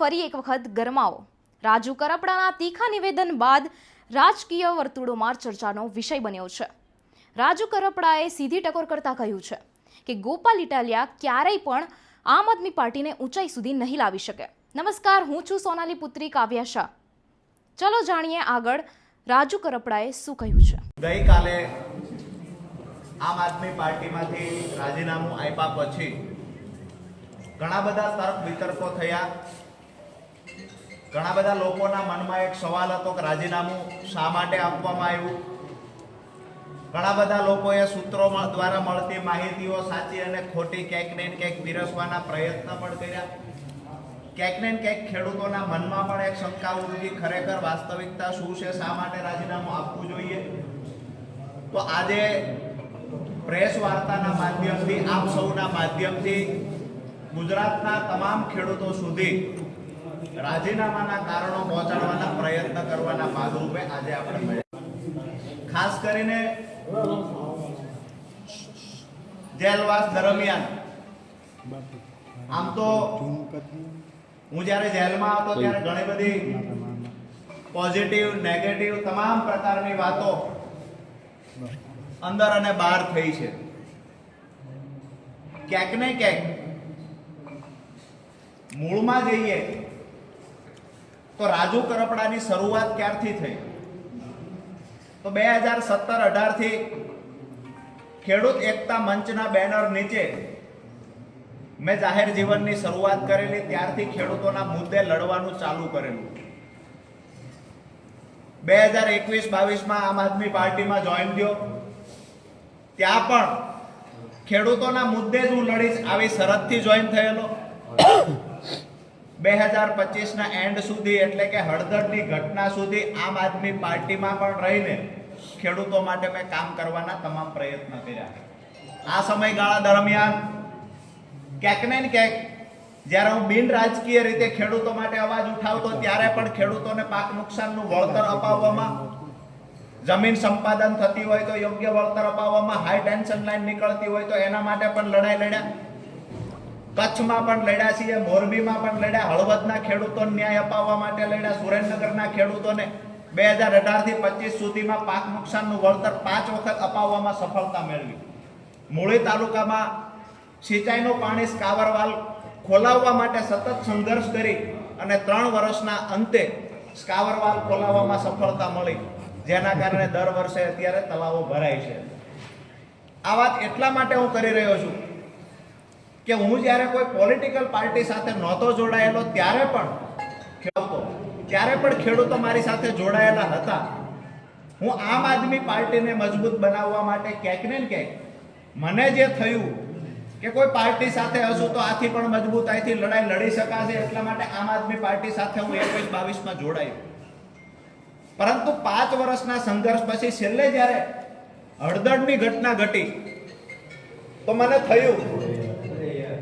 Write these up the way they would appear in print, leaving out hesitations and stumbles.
ફરી એક વખત ગરમાવો. રાજુ કરપડાના તીખા નિવેદન બાદ રાજકીય વર્તુળોમાં ચર્ચાનો વિષય બન્યો છે. રાજુ કરપડાએ સીધી ટકોર કરતા કહ્યું છે કે ગોપાલ ઇટાલિયા ક્યારેય પણ આમ આદમી પાર્ટીને ઊંચાઈ સુધી નહીં લાવી શકે. નમસ્કાર, હું છું સોનાલી પુત્રી કાવ્યા શાહ. ચલો જાણીએ આગળ રાજુ કરપડાએ શું કહ્યું છે. ગઈકાલે આમ આદમી પાર્ટીમાંથી રાજીનામું આપ્યા પછી ઘણા બધા તર્ક વિતર્કો થયા. ઘણા બધા લોકોના મનમાં એક સવાલ હતો કે રાજીનામું શા માટે આપવામાં આવ્યું. ઘણા બધા લોકોએ સૂત્રો દ્વારા મળતી માહિતીઓ સાચી અને ખોટી ક્યાંક ને ક્યાંક પીરસવાના પ્રયત્ન પણ કર્યા. ક્યાંક ને ક્યાંક ખેડૂતોના મનમાં પણ એક શંકા ઉઠી, ખરેખર વાસ્તવિકતા શું છે, શા માટે રાજીનામું આપવું જોઈએ. તો આજે પ્રેસ વાર્તાના માધ્યમથી, આપ સૌના માધ્યમથી ગુજરાતના તમામ ખેડૂતો સુધી રાજીનામાના કારણો પહોંચાડવાના પ્રયત્ન કરવાના ભાગરૂપે આજે આપણે મળ્યા. ખાસ કરીને જેલવાસ દરમિયાન આમ તો હું જ્યારે જેલમાં હતો ત્યારે ઘણી બધી પોઝિટિવ, નેગેટિવ તમામ પ્રકારની વાતો અંદર અને બહાર થઈ છે. ક્યાંક ને ક્યાંક મૂળમાં જઈએ તો રાજુ કરપડાની શરૂઆત ક્યારથી થઈ? તો 2017-18 થી ખેડૂત એકતા મંચના બેનર નીચે મેં જાહેર જીવનની શરૂઆત કરેલી. ત્યારથી ખેડૂતોના મુદ્દે લડવાનું ચાલુ કરેલું. 2021-22માં આમ આદમી પાર્ટીમાં જોઈન થયો. ત્યાં પણ ખેડૂતોના મુદ્દે જ હું લડીશ આવી શરતથી જોઈન થયેલો. 2025ના એન્ડ સુધી, એટલે કે હળદરની ઘટના સુધી આમ આદમી પાર્ટીમાં પણ રહીને ખેડૂતો માટે મેં કામ કરવાના તમામ પ્રયત્ન કર્યા. આ સમયગાળા દરમિયાન ક્યાંક ને ક્યાંક જ્યારે હું બિન રાજકીય રીતે ખેડૂતો માટે અવાજ ઉઠાવતો ત્યારે પણ ખેડૂતોને પાક નુકસાનનું વળતર અપાવવામાં, જમીન સંપાદન થતી હોય તો યોગ્ય વળતર અપાવવામાં, હાઈ ટેન્શન લાઈન નીકળતી હોય તો એના માટે પણ લડાઈ લડ્યા. કચ્છમાં પણ લડ્યા છીએ, મોરબીમાં પણ લડ્યા, હળવદના ખેડૂતોને ન્યાય અપાવવા માટે લડ્યા, સુરેન્દ્રનગરના ખેડૂતોને 2018 થી 25 સુધીમાં પાક નુકસાનનું વળતર 5 વખત અપાવવામાં સફળતા મેળવી. મૂળી તાલુકામાં સિંચાઈનું પાણી સ્કાવરવાલ ખોલાવવા માટે સતત સંઘર્ષ કરી અને 3 વર્ષના અંતે સ્કાવરવાલ ખોલાવવામાં સફળતા મળી, જેના કારણે દર વર્ષે અત્યારે તળાવો ભરાય છે. આ વાત એટલા માટે હું કરી રહ્યો છું કે હું જ્યારે કોઈ પોલિટિકલ પાર્ટી સાથે નહોતો જોડાયેલો ત્યારે પણ ખેડૂતો મારી સાથે જોડાયેલા હતા. હું આમ આદમી પાર્ટીને મજબૂત બનાવવા માટે ક્યાંક ને ક્યાંક મને જે થયું કે કોઈ પાર્ટી સાથે હશું તો આથી પણ મજબૂતાઈથી લડાઈ લડી શકાશે, એટલા માટે આમ આદમી પાર્ટી સાથે હું 21-22માં જોડાયો. પરંતુ 5 વર્ષના સંઘર્ષ પછી છેલ્લે જ્યારે હળદરની ઘટના ઘટી તો મને થયું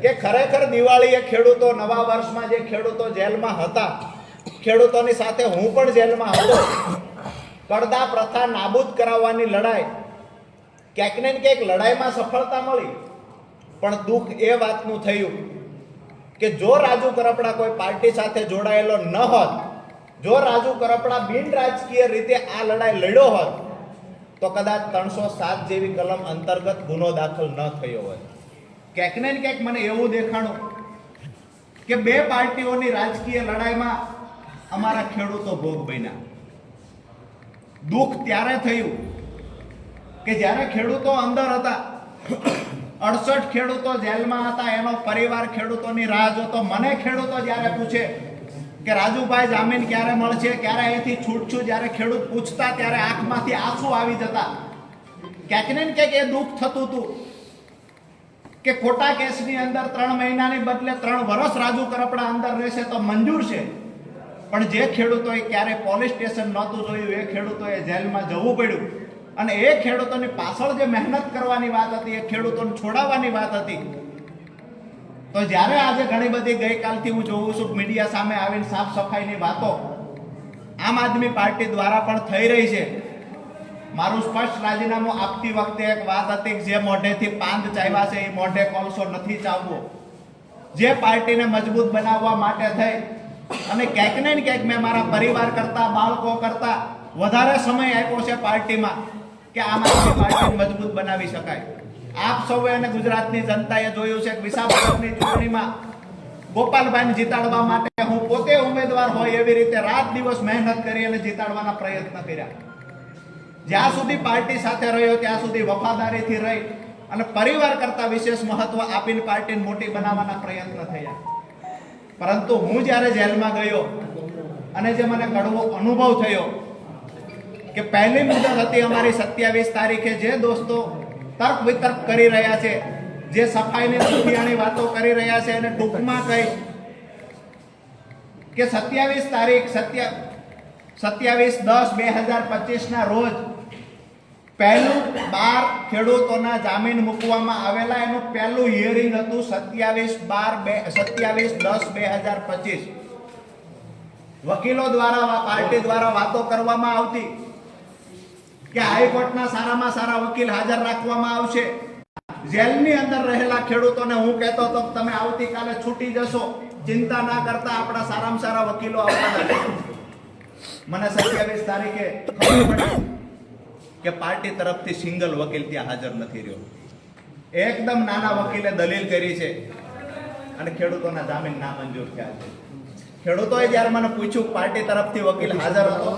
કે ખરેખર દિવાળીએ ખેડૂતો, નવા વર્ષમાં જે ખેડૂતો જેલમાં હતા, ખેડૂતોની સાથે હું પણ જેલમાં હતો. કરદા પ્રથા નાબૂદ કરાવવાની લડાઈ, ક્યાંક ને ક્યાંક લડાઈમાં સફળતા મળી. પણ દુઃખ એ વાતનું થયું કે જો રાજુ કરપડા કોઈ પાર્ટી સાથે જોડાયેલો ન હોત, જો રાજુ કરપડા બિન રાજકીય રીતે આ લડાઈ લડ્યો હોત તો કદાચ 307 જેવી કલમ અંતર્ગત ગુનો દાખલ ન થયો હોય. ક્યાંક ને ક્યાંક મને એવું દેખાણું કે બે પાર્ટીઓની રાજકીય લડાઈમાં અમારા ખેડૂતો ભોગ બન્યા. દુઃખ ત્યારે થયું કે જ્યારે ખેડૂતો અંદર હતા, 68 ખેડૂતો જેલમાં હતા, એનો પરિવાર ખેડૂતોની રાહ જોતો. મને ખેડૂતો જ્યારે પૂછે કે રાજુભાઈ જામીન ક્યારે મળશે, ક્યારે અહીંથી છૂટશું, જ્યારે ખેડૂત પૂછતા ત્યારે આંખમાંથી આંસુ આવી જતા. ક્યાંક ને ક્યાંક એ દુઃખ થતું હતું કે ખોટા કેસની અંદર 3 મહિનાની બદલે 3 વર્ષ રાજુ કરપડા અંદર રહેશે તો મંજૂર છે. પણ જે ખેડૂતોએ ક્યારે પોલીસ સ્ટેશન નહોતું જોયું, એ ખેડૂતોએ જેલમાં જવું પડ્યું. અને એ ખેડૂતોની પાછળ જે મહેનત કરવાની વાત હતી, એ ખેડૂતોને છોડાવવાની વાત હતી. તો જ્યારે આજે ઘણી બધી ગઈકાલથી હું જોઉં છું મીડિયા સામે આવીને સાફ સફાઈની વાતો આમ આદમી પાર્ટી દ્વારા પણ થઈ રહી છે. મારું સ્પષ્ટ રાજીનામું આપતી વખતે એક વાત હતી કે જે મોઢેથી પાંદ ચાવ્યા છે એ મોઢે કોલસો નથી ચાવવો. જે પાર્ટીને મજબૂત બનાવવા માટે થઈ અને ક્યાંક ને ક્યાંક મેં મારા પરિવાર કરતા, બાળકો કરતા વધારે સમય આપ્યો છે પાર્ટીમાં કે આમ આદમી પાર્ટીને મજબૂત બનાવી શકાય. આપ સૌએ અને ગુજરાતની જનતાએ જોયું છે કે વિસાવદરની ચૂંટણીમાં ગોપાલભાઈને જીતાડવા માટે હું પોતે ઉમેદવાર હોય એવી રીતે રાત દિવસ મહેનત કરી અને જીતાડવાના પ્રયત્ન કર્યા. જ્યાં સુધી પાર્ટી સાથે રહ્યો ત્યાં સુધી વફાદારીથી રહી અને પરિવાર કરતા વિશેષ મહત્વ આપીને પાર્ટીને મોટી બનાવવાના પ્રયત્ન થયા. પરંતુ હું જ્યારે જેલમાં ગયો અને જે મને કડવો અનુભવ થયો કે પહેલી મુદત હતી અમારી 27 તારીખે, જે દોસ્તો તર્ક વિતર્ક કરી રહ્યા છે, જે સફાઈની સુફિયાની વાતો કરી રહ્યા છે, અને ટૂંકમાં કહી કે 27 તારીખ 27/10/2025 ના રોજ પહેલું 12 ખેડૂતોના જામીન મૂકવામાં આવેલા. એનું પહેલું હિયરિંગ હતું 27/10/2025. વકીલો દ્વારા, પાર્ટી દ્વારા વાતો કરવામાં આવતી કે હાઈકોર્ટના સારામાં સારા વકીલ હાજર રાખવામાં આવશે. જેલની અંદર રહેલા ખેડૂતોને હું કહેતો હતો કે તમે આવતીકાલે છૂટી જશો, ચિંતા ના કરતા, આપણા સારામાં સારા વકીલો આવવાના છે. મને 27 તારીખે ખબર પડી કે પાર્ટી તરફથી સિંગલ વકીલ ત્યાં હાજર નથી રહ્યો. એકદમ નાના વકીલે દલીલ કરી છે અને ખેડૂતોના જામીન નામંજૂર થયા છે. ખેડૂતોએ જ્યારે મને પૂછ્યું પાર્ટી તરફથી વકીલ હાજર હતો,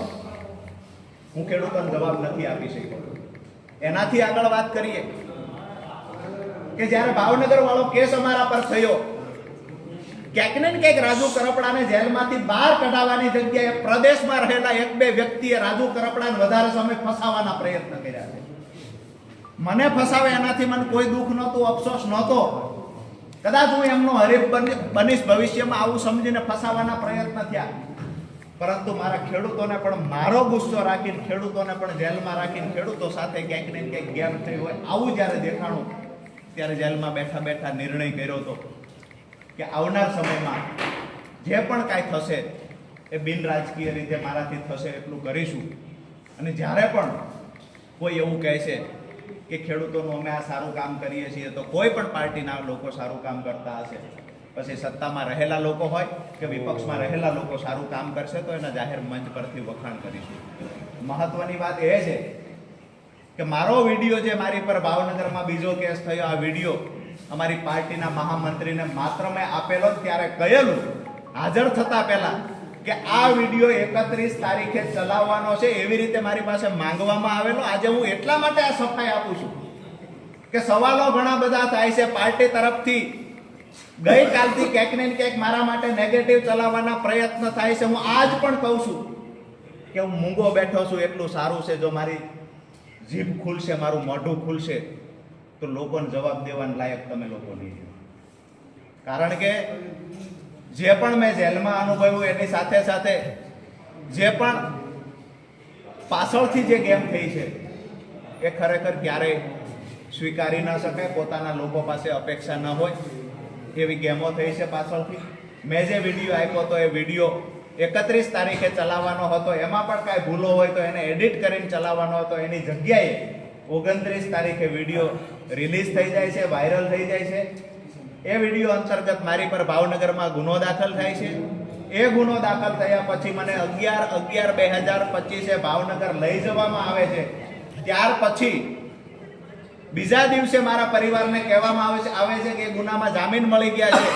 હું ખેડૂતોને જવાબ નથી આપી શક્યો. એનાથી આગળ વાત કરીએ કે જ્યારે ભાવનગર વાળો કેસ અમારા પર થયો, ક્યાંક ને ક્યાંક રાજુ કરપડાને જેલમાંથી બહાર કઢાવવાની જગ્યાએ પ્રદેશમાં રહેલા 1-2 વ્યક્તિએ રાજુ કરપડાને વધારે સમય ફસાવવાના પ્રયત્ન કર્યા છે. મને ફસાવે એનાથી મને કોઈ દુઃખ નહોતું, અફસોસ નહોતો. કદાચ હું એમનો હરીફ બનીશ ભવિષ્યમાં, આવું સમજીને ફસાવવાના પ્રયત્ન થયા. પરંતુ મારા ખેડૂતોને પણ મારો ગુસ્સો રાખીને, ખેડૂતોને પણ જેલમાં રાખીને, ખેડૂતો સાથે ક્યાંક ને ક્યાંક ગેમ થઈ હોય આવું જ્યારે દેખાણું, ત્યારે જેલમાં બેઠા બેઠા નિર્ણય કર્યો હતો કે આવનાર સમયમાં જે પણ કાંઈ થશે એ બિન રાજકીય રીતે મારાથી થશે એટલું કરીશું. અને જ્યારે પણ કોઈ એવું કહે છે કે ખેડૂતોનું અમે આ સારું કામ કરીએ છીએ, તો કોઈ પણ પાર્ટીના લોકો સારું કામ કરતા હશે, પછી સત્તામાં રહેલા લોકો હોય કે વિપક્ષમાં રહેલા લોકો સારું કામ કરશે, તો એના જાહેર મંચ પરથી વખાણ કરીશું. મહત્વની વાત એ છે કે મારો વિડીયો જે મારી પર ભાવનગરમાં બીજો કેસ થયો, આ વિડીયો અમારી પાર્ટીના મહામંત્રીને માત્ર મેં આપેલો ત્યારે કહેલું હાજર થતા પહેલા કે આ વિડીયો 31 તારીખે ચલાવવાનો છે, એવી રીતે મારી પાસે માંગવામાં આવેલો. આજે હું એટલા માટે આ સફાઈ આપું છું કે સવાલો ઘણા બધા થાય છે પાર્ટી તરફથી. ગઈકાલથી ક્યાંક ને ક્યાંક મારા માટે નેગેટિવ ચલાવવાના પ્રયત્ન થાય છે. હું આજ પણ કહું છું કે હું મૂંગો બેઠો છું એટલું સારું છે. જો મારી જીભ ખુલશે, મારું મોઢું ખુલશે, તો લોકોને જવાબ દેવાના લાયક તમે લોકો નહીં. કારણ કે જે પણ મેં જેલમાં અનુભવ્યું એની સાથે સાથે જે પણ પાછળથી જે ગેમ થઈ છે એ ખરેખર ક્યારેય સ્વીકારી ન શકાય. પોતાના લોકો પાસે અપેક્ષા ન હોય એવી ગેમો થઈ છે પાછળથી. મેં જે વિડીયો આપ્યો હતો એ વિડીયો 31 તારીખે ચલાવવાનો હતો, એમાં પણ કાંઈ ભૂલો હોય તો એને એડિટ કરીને ચલાવવાનો હતો. એની જગ્યાએ 29 તારીખે વિડીયો રિલીઝ થઈ જાય છે, વાયરલ થઈ જાય છે. એ વિડીયો અંતર્ગત મારી પર ભાવનગરમાં ગુનો દાખલ થાય છે. એ ગુનો દાખલ થયા પછી મને 11/11/2025 ભાવનગર લઈ જવામાં આવે છે. ત્યાર પછી બીજા દિવસે મારા પરિવારને કહેવામાં આવે છે કે ગુનામાં જામીન મળી ગયા છે.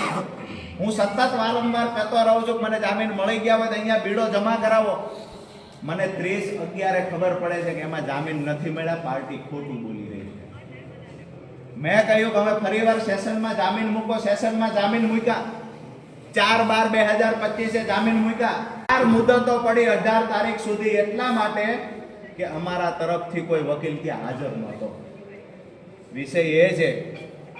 હું સતત વારંવાર કહેતો રહું છું કે મને જામીન મળી ગયા હોય તો અહીંયા બીડો જમા કરાવો. મને 30/11 ખબર પડે છે કે એમાં જામીન નથી મળ્યા, પાર્ટી ખોટું બોલી રહી છે. મેં કહ્યું કે હવે ફરીવાર સેશનમાં જામીન મૂકો. સેશનમાં જામીન મૂક્યા. 4/12/2025 જામીન મૂક્યા. 4 મુદતો પડી 18 તારીખ સુધી, એટલા માટે કે અમારા તરફથી કોઈ વકીલ ત્યાં હાજર નહોતો. વિષય એ છે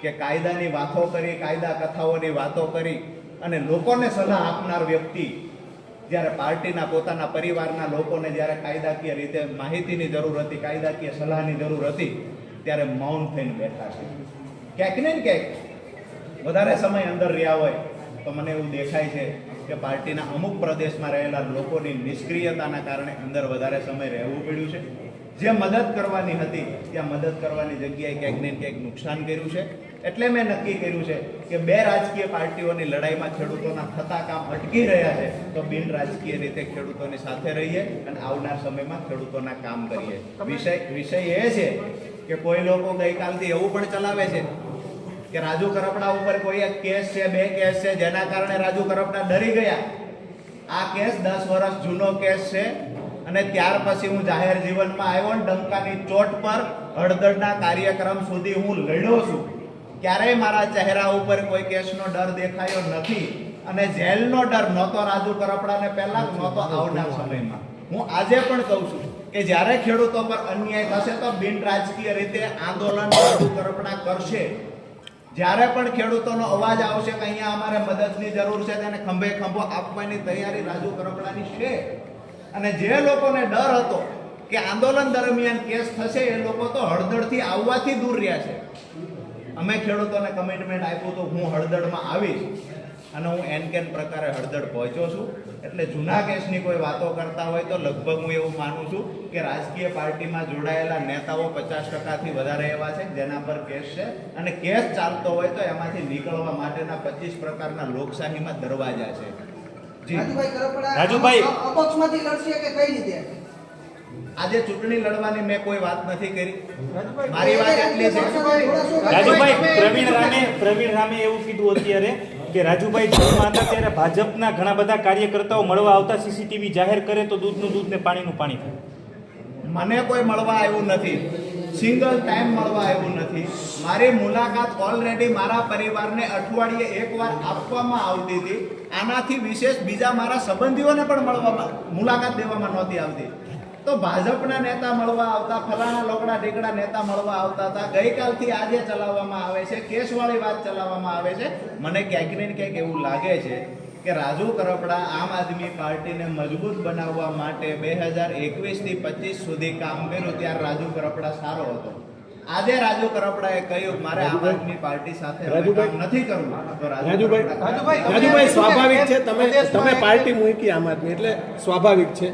કે કાયદાની વાતો કરી, કાયદા કથાઓની વાતો કરી અને લોકોને સલાહ આપનાર વ્યક્તિ જ્યારે પાર્ટીના પોતાના પરિવારના લોકોને જ્યારે કાયદાકીય રીતે માહિતીની જરૂર હતી, કાયદાકીય સલાહની જરૂર હતી, ત્યારે મૌન થઈને બેઠા છે. ક્યાંક ને ક્યાંક વધારે સમય અંદર રહ્યા હોય તો મને એવું દેખાય છે કે પાર્ટીના અમુક પ્રદેશમાં રહેલા લોકોની નિષ્ક્રિયતાના કારણે અંદર વધારે સમય રહેવું પડ્યું છે. જે મદદ કરવાની હતી ત્યાં મદદ કરવાની જગ્યાએ ક્યાંક ને ક્યાંક નુકસાન કર્યું છે. એટલે મેં નક્કી કર્યું છે કે બે રાજકીય પાર્ટીઓની લડાઈમાં ખેડૂતોના થતા કામ અટકી રહ્યા છે તો બિન રાજકીય રીતે ખેડૂતોની સાથે રહીએ અને આવનાર સમયમાં ખેડૂતોના કામ કરીએ. વિષય એ છે કે કોઈ લોકો ગઈકાલથી એવું પણ ચલાવે છે કે રાજુ કરપડા ઉપર કોઈ એક કેસ છે, 2 કેસ છે, જેના કારણે રાજુ કરપડા ડરી ગયા. આ કેસ 10 વર્ષ જૂનો કેસ છે અને ત્યાર પછી હું જાહેર જીવનમાં આવ્યો ને ડંકાની ચોટ પર હળદરના કાર્યક્રમ સુધી હું લડ્યો છું. ક્યારેય મારા ચહેરા ઉપર કોઈ કેસનો ડર દેખાયો નથી અને જેલનો ડર નહોતો રાજુ કરપડાને પહેલા, નહોતો આવનાર સમયમાં. હું આજે પણ કહું છું કે જ્યારે ખેડૂતો પર અન્યાય થશે તો બિન રાજકીય રીતે આંદોલન રાજુ કરપડા કરશે. જ્યારે પણ ખેડૂતોનો અવાજ આવશે કે અહીંયા અમારે મદદની જરૂર છે તેને ખંભે ખંભો આપવાની તૈયારી રાજુ કરપડાની છે. અને જે લોકોને ડર હતો કે આંદોલન દરમિયાન કેસ થશે એ લોકો તો હળદળથી આવવાથી દૂર રહ્યા છે. અમે ખેડૂતોને કમિટમેન્ટ આપ્યું તો હું હળદળમાં આવીશ અને હું એનકેન પ્રકારે હળદળ પહોંચ્યો છું. એટલે જૂના કેસની કોઈ વાતો કરતા હોય તો લગભગ હું એવું માનું છું કે રાજકીય પાર્ટીમાં જોડાયેલા નેતાઓ 50%થી વધારે એવા છે જેના પર કેસ છે અને કેસ ચાલતો હોય તો એમાંથી નીકળવા માટેના 25 પ્રકારના લોકશાહીમાં દરવાજા છે. રાજુભાઈ અપક્ષમાંથી લડશે કે કઈ રીતે? આજે ચૂંટણી લડવાની મેં કોઈ વાત નથી કરી. મારી વાત એટલી છે રાજુભાઈ પ્રવીણ રામે એવું કીધું અત્યારે કે રાજુભાઈ જેલમાં હતા ત્યારે ભાજપના ઘણા બધા કાર્યકર્તાઓ મળવા આવતા, સીસીટીવી જાહેર કરે તો દૂધનું દૂધ ને પાણીનું પાણી થાય. મને કોઈ મળવા આવ્યું નથી, સિંગલ ટાઈમ મળવા આવ્યું નથી. મારી મુલાકાત ઓલરેડી મારા પરિવારને અઠવાડિયે એકવાર આપવામાં આવતી હતી. આનાથી વિશેષ બીજા મારા સંબંધીઓને પણ મળવામાં મુલાકાત દેવામાં નહોતી આવતી. તો ભાજપના નેતા મળવા આવતા, ફલાણા લોકડા ઢીકડા નેતા મળવા આવતા હતા. ગઈકાલથી આજે ચલાવવામાં આવે છે, કેસવાળી વાત ચલાવવામાં આવે છે. મને ક્યાંક ને ક્યાંક એવું લાગે છે કે રાજુ કરપડા આમ આદમી પાર્ટીને મજબૂત બનાવવા માટે 2021 થી 25 સુધી કામ કર્યું ત્યારે રાજુ કરપડા સારો હતો. આજે રાજુ કરપડાએ કહ્યું મારે આમ આદમી પાર્ટી સાથે કામ નથી કરવું. તો રાજુભાઈ સ્વાભાવિક છે, તમે પાર્ટી મૂકી આમ આદમી એટલે સ્વાભાવિક છે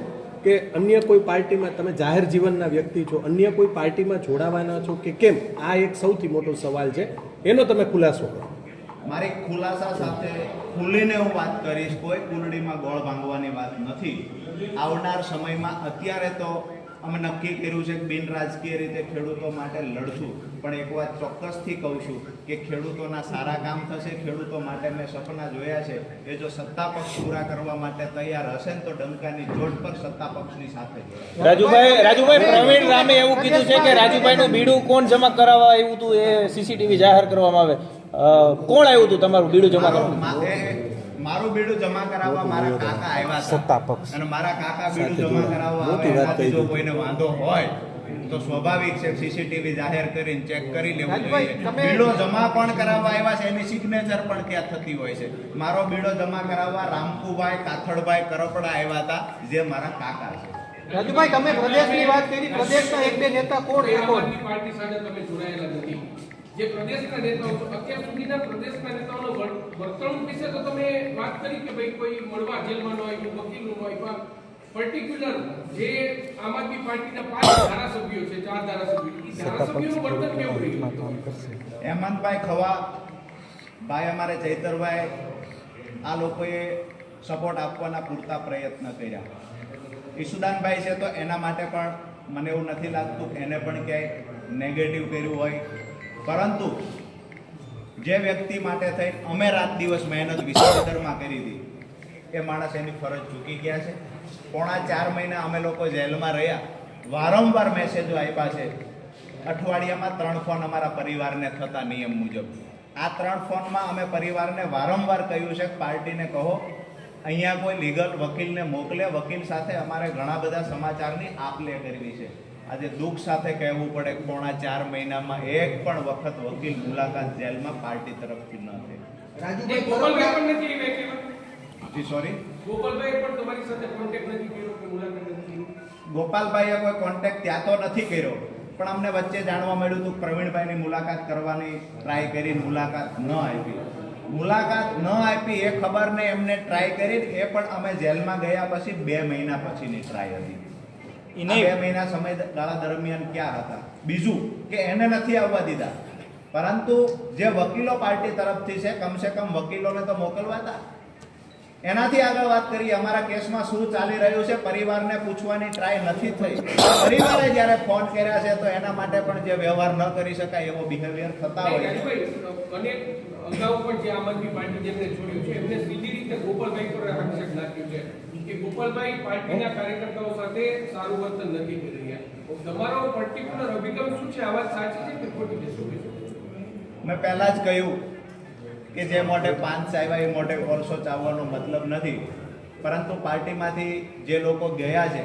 કે અન્ય કોઈ પાર્ટીમાં તમે જાહેર જીવનના વ્યક્તિ છો, અન્ય કોઈ પાર્ટીમાં જોડાવાના છો કે કેમ? આ એક સૌથી મોટો સવાલ છે, એનો તમે ખુલાસો કરો. મારી ખુલાસા સાથે ખુલીને હું વાત કરીશ. કોઈ કુંડળીમાં ગોળ ભાંગવાની વાત નથી. આવનાર સમયમાં અત્યારે તો અમે નક્કી કર્યું છે કે બિન રાજકીય રીતે ખેડૂતો માટે લડશું. પણ એક વાત ચોક્કસથી કહું છું કે ખેડૂતોના સારા કામ થશે. ખેડૂતો માટે મેં સપના જોયા છે એ જો સત્તા પક્ષ પૂરા કરવા માટે તૈયાર હશે ને તો ડંકાની ચોટ પર સત્તા પક્ષની સાથે રાજુભાઈ પ્રવીણ રામે એવું કીધું છે કે રાજુભાઈનું બીડું કોણ જમા કરાવવા આવ્યું હતું એ સીસીટીવી જાહેર કરવામાં આવે. કોણ આવ્યું હતું તમારું બીડું જમા કરવા? મારું બીડું જમા કરાવવા મારા કાકા આવ્યા સત્તા પક્ષ અને મારા કાકા બીડું જમા કરાવવા આવે. એનાથી જો કોઈને વાંધો હોય તો સ્વાભાવિક છે સીસીટીવી જાહેર કરીને ચેક કરી લેવું જોઈએ. બીડો જમા પણ કરાવવા આવ્યા છે એની સિગ્નેચર પણ ત્યાં થતી હોય છે. મારો બીડો જમા કરાવવા રામકુભાઈ કાથડભાઈ કરપડા આવ્યા હતા જે મારા કાકા છે. રાજુભાઈ તમે પ્રદેશની વાત કરી, પ્રદેશના એક બે નેતા કોણ પાર્ટી સાથે તમે જોડાયેલા નથી. જે પ્રદેશના નેતાઓ છો અત્યાર સુધીના પ્રદેશના નેતાઓનો વર્તણૂક વિશે તો તમે વાત કરી કે ભાઈ કોઈ મળવા જેલમાં ન હોય, વકીલનું હોય, પણ પર્ટિક્યુલર જે આમ આદમી પાર્ટીના 5 ધારાસભ્યો છે, 4 ધારાસભ્યો, એ ધારાસભ્યોનું વર્તન કેવું રહ્યું? હેમંતભાઈ ખવા ભાઈ, અમારે ચૈતરભાઈ, આ લોકોએ સપોર્ટ આપવાના પૂરતા પ્રયત્ન કર્યા. ઈસુદાનભાઈ છે તો એના માટે પણ મને એવું નથી લાગતું એને પણ ક્યાંય નેગેટિવ કર્યું હોય. પરંતુ જે વ્યક્તિ માટે થઈ અમે રાત દિવસ મહેનત વિશ્વદરમાં કરી હતી એ માણસ એની ફરજ ચૂકી ગયા છે. 4.5 મહિના અમે લોકો જેલમાં રહ્યા. વારંવાર મેસેજો આપ્યા છે. અઠવાડિયામાં 3 ફોન અમારા પરિવારને થતા નિયમ મુજબ. આ 3 ફોનમાં અમે પરિવારને વારંવાર કહ્યું છે કે પાર્ટીને કહો અહીંયા કોઈ લીગલ વકીલને મોકલે. વકીલ સાથે અમારે ઘણા બધા સમાચારની આપ-લે કરવી છે. આજે દુઃખ સાથે કહેવું પડે 4.5 મહિનામાં એક પણ વખત વકીલ મુલાકાત જેલમાં પાર્ટી તરફથી ન થઈ. ગોપાલભાઈ પણ નથી આવ્યા. જી સોરી, ગોપાલભાઈ પણ તમારી સાથે કોન્ટેક્ટ નથી કર્યો કે મુલાકાત નથી? ગોપાલભાઈએ કોઈ કોન્ટેક્ટ ત્યાં તો નથી કર્યો, પણ અમને વચ્ચે જાણવા મળ્યું હતું પ્રવીણભાઈની મુલાકાત કરવાની ટ્રાય કરી, મુલાકાત ન આપી. મુલાકાત ન આપી એ ખબર ને એમને ટ્રાય કરી, એ પણ અમે જેલમાં ગયા પછી 2 મહિના પછીની ટ્રાય હતી. ઈ નહીં. 2 મહિના સમયગાળા દરમિયાન ક્યાં હતા? બીજું કે એને નથી આવવા દીધા, પરંતુ જે વકીલો પાર્ટી તરફથી છે, કમસે કમ વકીલોને તો મોકલવા હતા. એનાથી આગળ વાત કરીએ, અમારા કેસમાં શું ચાલી રહ્યું છે પરિવારને પૂછવાની ટ્રાય નથી થઈ. પરિવારે જ્યારે ફોન કર્યા છે તો એના માટે પણ જે વ્યવહાર ન કરી શકાય એવો બિહેવિયર થતા હોય છે. રાજુભાઈ, અને અગાઉ પણ જે આમ આદમી પાર્ટી જેમને છોડ્યું છે એમને સીધી રીતે ગોપાલભાઈ પર આક્ષેપ નાખ્યો છે કે ગોપાલભાઈ પાર્ટીના કાર્યકર્તાઓ સાથે સારું વર્તન નથી કરી રહ્યા. તમારો પર્ટિક્યુલર અભિગમ શું છે? આ વાત સાચી છે કે ખોટી છે? શું કહેશો? મેં પહેલા જ કહ્યું કે જે મોઢે પાંચ ચાવ્યા એ મોઢે કોલસો ચાવવાનો મતલબ નથી, પરંતુ પાર્ટીમાંથી જે લોકો ગયા છે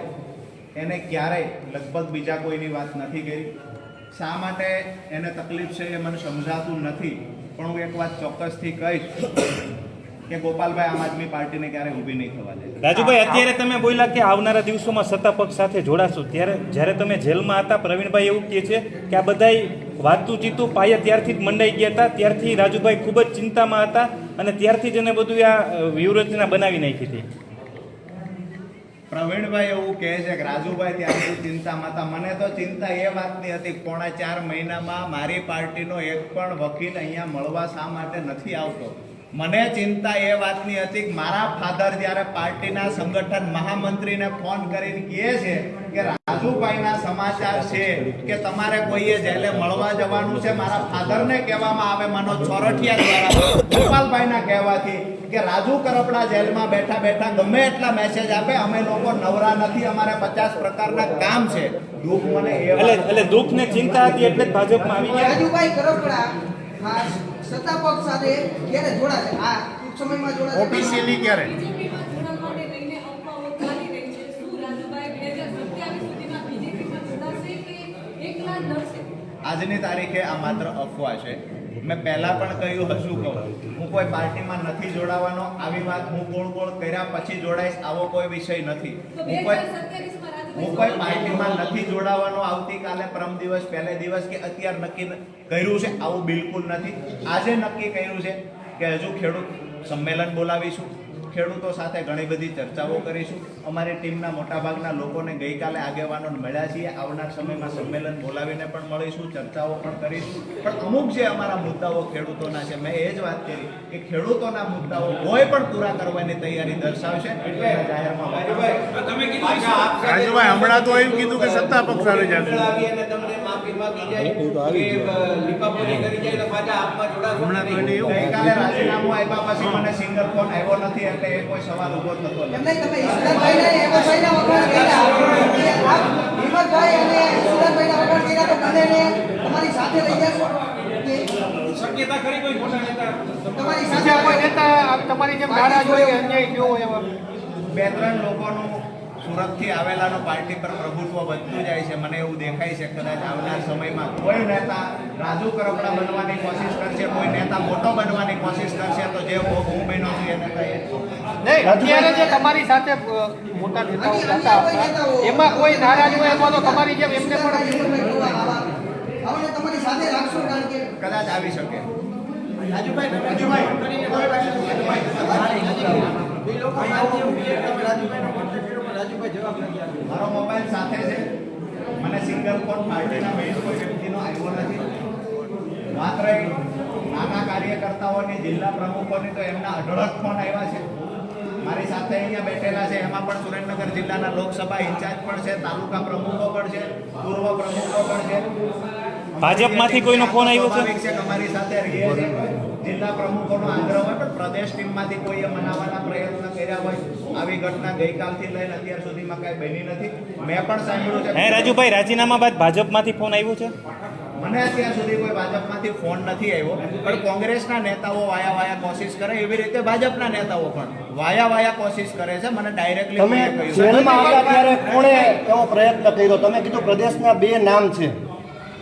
એને ક્યારેય લગભગ બીજા કોઈની વાત નથી કરી. શા માટે એને તકલીફ છે એ મને સમજાતું નથી, પણ હું એક વાત ચોક્કસથી કહીશ કે ગોપાલભાઈ આમ આદમી પાર્ટીને ક્યારેય ઊભી નહીં થવા દે. રાજુભાઈ, અત્યારે તમે બોલ્યા કે આવનારા દિવસોમાં સત્તા પક્ષ સાથે જોડાશો, ત્યારે જ્યારે તમે જેલમાં હતા પ્રવીણભાઈ એવું કહે છે કે આ બધાય વાતું ચીતું પાયા ત્યારથી જ મંડાઈ ગયા હતા, ત્યારથી રાજુભાઈ ખૂબ જ ચિંતામાં હતા અને ત્યારથી જ એને બધું આ વ્યૂહરચના બનાવી નાખી હતી. પ્રવીણભાઈ એવું કહે છે કે રાજુભાઈ ત્યારથી ચિંતામાં હતા. મને તો ચિંતા એ વાતની હતી કે 4.5 મહિનામાં મારી પાર્ટીનો એક પણ વકીલ અહીંયા મળવા શા માટે નથી આવતો. મને ચિંતા એ વાતની હતી કે મારા ફાધર જ્યારે પાર્ટીના સંગઠન મહામંત્રીને ફોન કરીને કહે છે કે રાજુભાઈના સમાચાર છે કે તમારે કોઈએ જેલે મળવા જવાનું છે, મારા ફાધરને કહેવામાં આવે મનોજ સોરઠિયા દ્વારા ગોપાલભાઈના કહેવાથી કે રાજુ કરપડા જેલમાં બેઠા બેઠા ગમે એટલા મેસેજ આપે, અમે લોકો નવરા નથી, અમારે 50 પ્રકારના કામ છે. દુઃખ મને એટલે દુઃખ ને ચિંતા હતી એટલે જ ભાજપમાં આવી ગયા. રાજુભાઈ કરપડા આ સત્તા પક્ષ સાથે ક્યારે જોડાશે? આ ટૂંક સમયમાં જોડાશે? ઓફિશિયલી ક્યારે? આજની તારીખે આ માત્ર અફવા છે. મેં પહેલા પણ કહ્યું, હજુ કહું, હું કોઈ પાર્ટીમાં નથી જોડાવાનો. આવી વાત હું કોણ કર્યા પછી જોડાઈશ આવો કોઈ વિષય નથી. હું કોઈ પાર્ટીમાં નથી જોડાવાનો. આવતીકાલે, પરમ દિવસ, પહેલે દિવસ કે અત્યારે નક્કી કર્યું છે આવું બિલકુલ નથી. આજે નક્કી કર્યું છે કે હજુ ખેડૂત સંમેલન બોલાવીશું, ખેડૂતો સાથે ઘણી બધી ચર્ચાઓ કરીશું. અમારી ટીમના મોટાભાગના લોકોને ગઈકાલે આગેવાનો મળ્યા છીએ. આવનાર સમયમાં સંમેલન બોલાવીને પણ મળીશું, ચર્ચાઓ પણ કરીશું. પણ અમુક જે અમારા મુદ્દાઓ ખેડૂતોના છે, મેં એ જ વાત કરી કે ખેડૂતોના મુદ્દાઓ કોઈ પણ પૂરા કરવાની તૈયારી દર્શાવશે એટલે જાહેરમાં રાજુભાઈ હમણાં તો એમ કીધું કે સત્તા પક્ષ આવી જશે. ગઈકાલે રાજીનામું આપ્યા પછી મને સિંગલ ફોન આવ્યો નથી એટલે એ કોઈ સવાલ ઉભો થતો નથી. એમને તમે ઈશ્વરભાઈને હેમંતભાઈના વખાણ કર્યા. હિંમતભાઈ અને ઈશ્વરભાઈના વખાણ કર્યા તો બંનેને તમારી સાથે લઈ જશો? શક્યતા ખરી કોઈ મોટા નેતા તમારી બીજા સાથે કોઈ નેતા તમારી જેમ નારાજ હોય કે અન્યાય થયો હોય એવા? 2-3 લોકોનું સુરતથી આવેલાનું પાર્ટી પર પ્રભુત્વ વધતું જાય છે. મને એવું દેખાય છે કદાચ આવનાર સમયમાં કોઈ નેતા રાજુ કરપડા બનવાની કોશિશ કરશે, કોઈ નેતા મોટો બનવાની કોશિશ કરશે તો જે હું બન્યો છું એ નેતા નહીં, અત્યારે જે તમારી સાથે મોટા નેતાઓ હતા એમાં કોઈ નારાજ હોય એમાં તો તમારી જેમ એમને પણ હવે તમારી સાથે રાખશો કારણ કે કદાચ આવી શકે. મારો મોબાઈલ સાથે છે. મને સિંગલ ફોન પાર્ટીના કોઈ વ્યક્તિનો આવ્યો નથી. માત્ર નાના કાર્યકર્તાઓની, જિલ્લા પ્રમુખોની તો એમના અઢળક ફોન આવ્યા છે. મારી સાથે અહીંયા બેઠેલા છે એમાં પણ સુરેન્દ્રનગર જિલ્લાના લોકસભા ઇન્ચાર્જ પણ છે, તાલુકા પ્રમુખો પણ છે, પૂર્વ પ્રમુખો પણ છે. ભાજપમાંથી કોઈનો ફોન આવ્યો છે? સ્વાભાવિક છે કે અમારી સાથે રહીએ છે. જિલ્લા પ્રમુખોનો આગ્રહ હોય પણ પ્રદેશ ટીમમાંથી કોઈએ મનાવવાના પ્રયત્ન કર્યા હોય. આવી ઘટના ગઈકાલથી લઈને અત્યાર સુધીમાં કાંઈ બની નથી. મેં પણ સાંભળ્યું છે. હે રાજુભાઈ, રાજીનામા બાદ ભાજપમાંથી ફોન આવ્યો છે? મને અત્યાર સુધી કોઈ ભાજપમાંથી ફોન નથી આવ્યો, પણ કોંગ્રેસના નેતાઓ વાયા કોશિશ કરે એવી રીતે ભાજપના નેતાઓ પણ વાયા કોશિશ કરે છે. મને ડાયરેક્ટલી તમે જેલમાં આવ્યા ત્યારે કોણે એવો પ્રયત્ન કર્યો? તમે કીધું પ્રદેશના 2 નામ છે,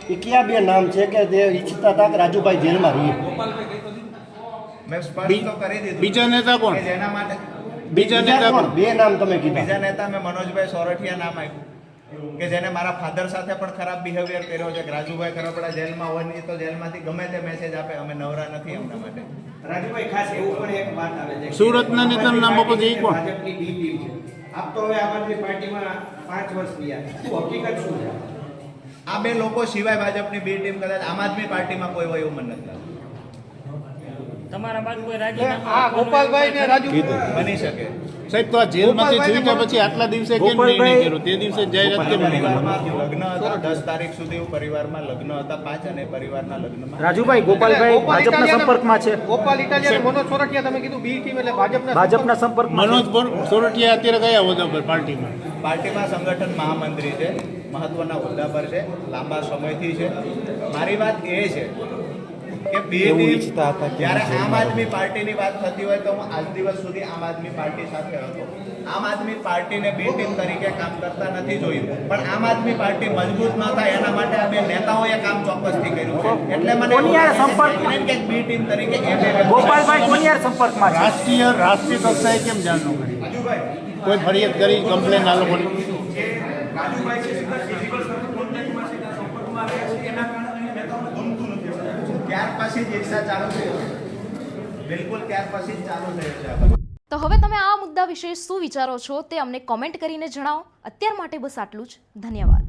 એ કયા 2 નામ છે કે જે ઈચ્છતા હતા કે રાજુભાઈ જેલમાં રહીએ? મેં સ્પષ્ટ તો કરી દીધું. બીજા નેતા કોણ? જેના માટે બીજા નેતા કોણ? 2 નામ તમે કીધા. બીજા નેતા મેં મનોજભાઈ સોરઠિયા નામ આપ્યું. કે જેને મારા ફાધર સાથે પણ ખરાબ બિહેવિયર કર્યો છે કે રાજુભાઈ કરપડા જેલમાં હોય નહીં તો જેલમાંથી ગમે તે મેસેજ આપે, અમે નવરા નથી એમના માટે. રાજુભાઈ ખાસ એવું પણ એક વાત આવે છે સુરતના નેતાનું નામ આપો તો એ કોણ? ભાજપની બી ટીમ છે. આપ તો હવે આમ આદમી પાર્ટીમાં 5 વર્ષ થયા, શું હકીકત શું છે? આ બે લોકો સિવાય ભાજપની બી ટીમ કદાચ આમ આદમી પાર્ટીમાં કોઈ હોય એવું મને નથી લાગતું. આ ગોપાલભાઈ ને રાજુ બની શકે. સાહેબ તો આ જેલમાંથી છૂટ્યા પછી આટલા દિવસે કેમ નહીં કર્યું? તે દિવસે જાહેરાત કેમ નહીં કરી? પરિવારમાં લગ્ન હતા 10 તારીખ સુધી પરિવારમાં લગ્ન હતા 5 અને પરિવારના લગ્નમાં રાજુભાઈ ગોપાલભાઈ ભાજપના સંપર્કમાં છે. ગોપાલ ઇટાલિયા મનોજ સોરઠિયા તમે કીધું બી ટીમ એટલે ભાજપના સંપર્કમાં મનોજ સોરઠિયા અત્યારે કયા હોદ્દા પર પાર્ટીમાં? પાર્ટીમાં સંગઠન મહામંત્રી છે, મહત્વના હોદ્દા પર છે, લાંબા સમયથી છે. મારી વાત એ છે કે બે ટીમ જ્યારે આમ આદમી પાર્ટીની વાત થતી હોય તો હું આજ દિવસ સુધી આમ આદમી પાર્ટી સાથે હતો. આમ આદમી પાર્ટીને બી ટીમ તરીકે કામ કરતા નથી જોયું, પણ આમ આદમી પાર્ટી મજબૂત ન થાય એના માટે આ બે નેતાઓએ કામ ચોક્કસથી કર્યું છે. એટલે મને બી ટીમ તરીકે ગોપાલભાઈ કોની સંપર્કમાં છે? રાષ્ટ્રીય કક્ષાએ કેમ જાણ ન કરી? કોઈ ફરિયાદ કરી, કમ્પ્લેન આ લોકોની? ત્યાર પછી જ ઈર્ષા ચાલુ થઈ, બિલકુલ ત્યાર પછી જ ચાલુ થયું છે. તો હવે તમે આ મુદ્દા વિશે શું વિચારો છો તે અમને કોમેન્ટ કરીને જણાવો. અત્યાર માટે બસ આટલું જ. ધન્યવાદ.